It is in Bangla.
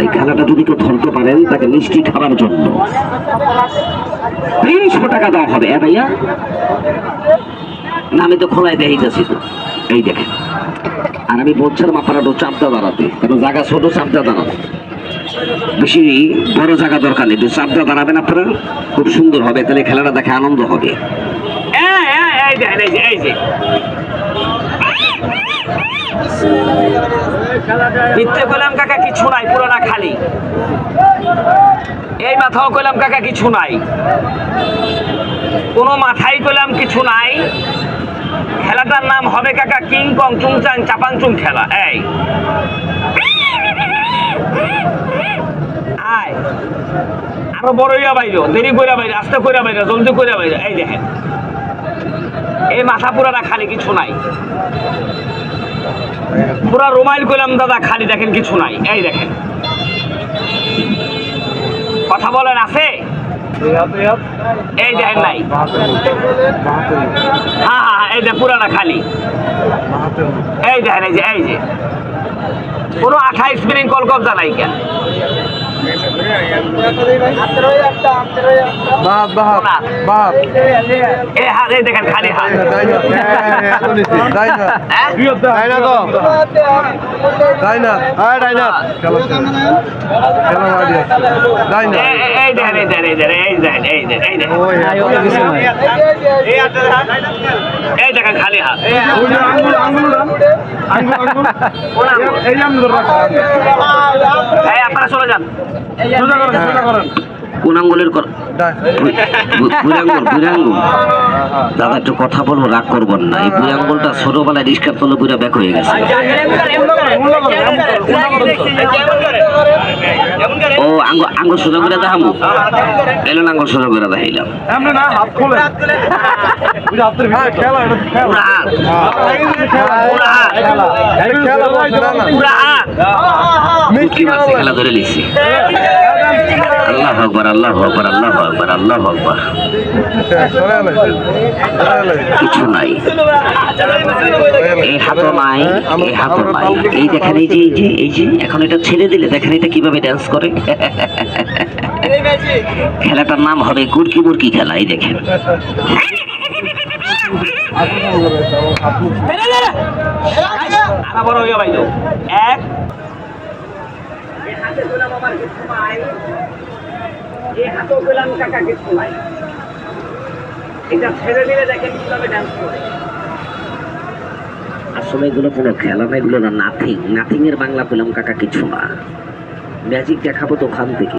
এই খেলাটা যদি কেউ ধরতে পারেন তাকে মিষ্টি খাবার জন্য 300 টাকা দেওয়া হবে। ভাইয়া না, আমি তো খোলায় দেখাইতেছি তো, এই দেখেন। আর আমি বলছিলাম আপনারা একটু চাপটা দাঁড়াতে, কারণ জায়গা ছোট, চাপটা দাঁড়াতে, বেশি বড় জায়গা দরকার নেই, একটু চাপটা দাঁড়াবেন আপনারা, খুব সুন্দর হবে, তাহলে খেলাটা দেখে আনন্দ হবে। মিথ্যে কইলাম কাকা কিছু নাই, পুরোটা খালি। এই মাথাও কইলাম কাকা কিছু নাই, কোনো মাথায় কইলাম কিছু নাই। খেলাটার নাম হবে কাকা কিং কং চুংচাং চাপাংচুং খেলা। এই আয় আরো বড় হইয়া বাইরে, দেরি কইরা বাইরে, আস্তে কইরা বাইরে, জলদি কইরা বাইরে। এই দেখেন, এই মাথা পুরাটা খালি, কিছু নাই। পুরা রোমাইল কইলাম দাদা খালি, দেখেন কিছু নাই। এই দেখেন, কথা বলেন আছে? এই দেখেন নাই। হ্যাঁ হ্যাঁ, এই যে পুরাটা খালি। এই দেখেন, এই যে এই যে কোনো 28 স্প্রিং কল কবজা নাই কেন? দেখেন খালি হাত। এই দেখেন খালি হাত। আপনারা চলে যান। কোন আঙ্গুলের দাদা একটু কথা বলবো, রাগ করবেন না। এই বুড়ি আঙ্গুলটা ছোটবেলায় রিস্কার তলে বুড়া ব্যাক হয়ে গেছে। ও আঙ্গুল সোজা করে দেখামু, এলো না আঙ্গুল সোজা করে দেখাইলাম। খেলা ধরে লিখছি। আল্লাহ আকবার, আল্লাহ আকবার, আল্লাহ আকবার, আল্লাহ আকবার। কিছু নাই, এই হাতও নাই, এই হাতও নাই। এই দেখেন, এই যে এই যে এই যে এখন এটা ছেড়ে দিলে দেখেন এটা কিভাবে ডান্স করে। খেলাটার নাম হবে কুরকি মুরকি খেলা। এই দেখেন, এক আসলে এগুলো কোনো খেলা না, এগুলো না, নাথিং। নাথিং এর বাংলা পেলাম কাকা কিছু না। ম্যাজিক দেখাবো তো ওখান থেকে।